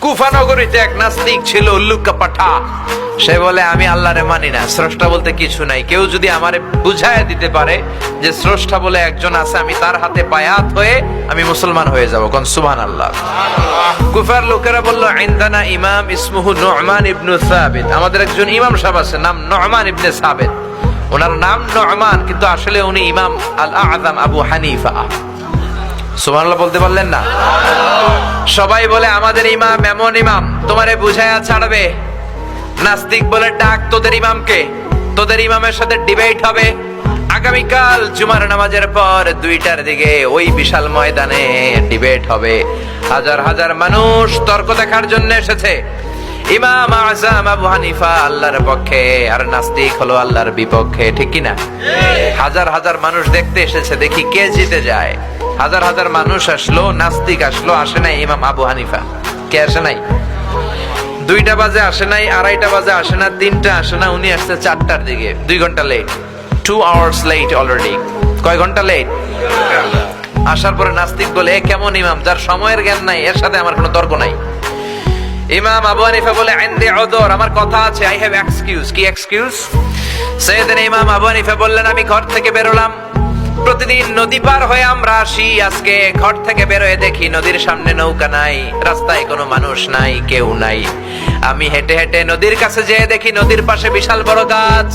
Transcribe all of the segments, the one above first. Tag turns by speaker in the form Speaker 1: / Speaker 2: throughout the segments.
Speaker 1: কুফা নগরীতে এক নাস্তিক ছিল, উল্লুকা পাঠা। সে বলে আমি আল্লাহরে মানি না, স্রষ্টা বলতে কিছু নাই। কেউ যদি আমারে বুঝায় দিতে পারে যে স্রষ্টা বলে একজন আছে, আমি তার হাতে বায়াত হয়ে আমি মুসলমান হয়ে যাব। কোন সুবহানাল্লাহ। কুফার লোকেরা বলল, ইনদানা ইমাম ইসমুহু নু'মান ইবনে সাবিত। আমাদের একজন ইমাম সাহেব আছে, নাম নু'মান ইবনে সাবিত। ওনার নাম নু'মান, কিন্তু আসলে উনি ইমাম আল আযম আবু হানিফা। সুবহানাল্লাহ বলতে পারলেন না? সবাই বলে আমাদের ইমাম এমন ইমাম তোমারে বুঝায়া ছাড়বে। নাস্তিক বলে, ডাক তোদের ইমামকে, তোদের ইমামের সাথে ডিবেট হবে আগামীকাল জুমার নামাজের পর 2টার দিকে ওই বিশাল ময়দানে ডিবেট হবে। হাজার হাজার মানুষ তর্ক দেখার জন্য এসেছে। ইমাম আযম আবু হানিফা আল্লাহর পক্ষে, আর নাস্তিক হলো আল্লাহর বিপক্ষে, ঠিক কি না? হাজার হাজার মানুষ দেখতে এসেছে, দেখি কে জিতে যায়। হাজার হাজার মানুষ আসলো, নাস্তিক আসলো, আসে নাই ইমাম আবু হানিফা। কে আসে নাই? 2টা বাজে আসে নাই, 2:30 বাজে আসে না, 3টা আসে না, উনি আসছে 4টার দিকে। 2 ঘন্টা লেট, 2 hours লেট অলরেডি। কয় ঘন্টা লেট? আসার পরে নাস্তিক বলে, এ কেমন ইমাম যার সময়ের জ্ঞান নাই, এর সাথে আমার কোনো তর্ক নাই। ইমাম আবু হানিফা বলে, ইনদি উযর, আমার কথা আছে, আই হ্যাভ এক্সকিউজ। কি এক্সকিউজ? সাইয়েদনা ইমাম আবু হানিফা বললেন, আমি ঘর থেকে বেরোলাম, প্রতিদিন নদী পার হয়ে আমরা আসি। আজকে ঘর থেকে বের হয়ে দেখি নদীর সামনে নৌকা নাই, রাস্তায় কোনো মানুষ নাই, কেউ নাই। আমি হেঁটে হেঁটে নদীর কাছে যেয়ে দেখি নদীর পাশে বিশাল বড় গাছ।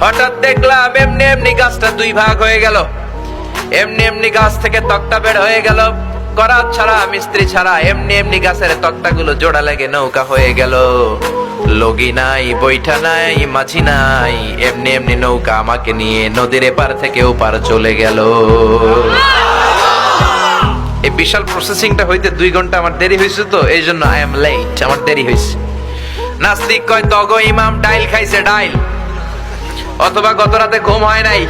Speaker 1: হঠাৎ দেখলাম এমনি এমনি গাছটা 2 ভাগ হয়ে গেল। এমনি এমনি গাছ থেকে তক্তা বের হয়ে গেল, করাত ছাড়া, মিস্ত্রি ছাড়া। এমনি এমনি গাছের তক্তাগুলো জোড়া লেগে নৌকা হয়ে গেল। লগি নাই, বৈঠা নাই, মাঝি নাই, এমনি এমনি নৌকা আমাকে নিয়ে নদীর এপার থেকে ওপার চলে গেল। এই বিশাল প্রসেসিংটা হইতে 2 ঘন্টা আমার দেরি হয়েছে, তো এই জন্য আই এম লেট, আমার দেরি হয়েছে। নাস্তিক কয়, তগো ইমাম ডাইল খাইছে, ডাইল। অথবা গত রাতে ঘুম হয় নাই,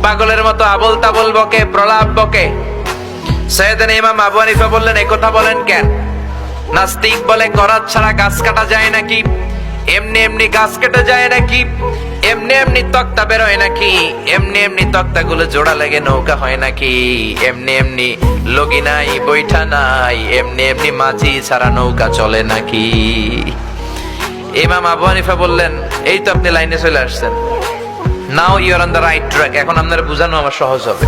Speaker 1: পাগলের মতো আবল তাবল বকে, প্রলাপ বকে। সাইয়েদনা ইমাম আবু হানিফা বললেন, এই কথা বলেন কেন? নাস্তিক বলে, করাত ছাড়া গাছ কাটা যায় নাকি? এমনি এমনি গাছ কেটে যায় নাকি? এমনি এমনি তক্তা বেরোয় নাকি? এমনি এমনি তক্তাগুলো জোড়া লেগে নৌকা হয় নাকি? এমনি এমনি লগি নাই, বৈঠা নাই, এমনি এমনি মাঝি ছাড়া নৌকা চলে নাকি? ইমাম আবু হানিফা বললেন, এই তো আপনি লাইনে চলে আসছেন, now you are on the right track, এখন আপনার বোঝানো আমার সহজ হবে।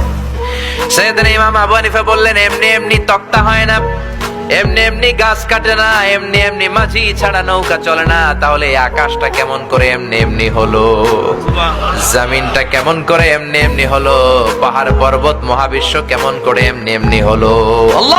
Speaker 1: সাইয়েদনা ইমাম আবু হানিফা বললেন, এমনি এমনি তক্তা হয় না, এমনি এমনি গাছ কাটে না, এমনি এমনি মাঝি ছাড়া নৌকা চলে না। তাহলে আকাশটা কেমন করে এমনি এমনি হলো? জমিনটা কেমন করে এমনি এমনি হলো? পাহাড় পর্বত মহাবিশ্ব কেমন করে এমনি এমনি হলো? আল্লাহ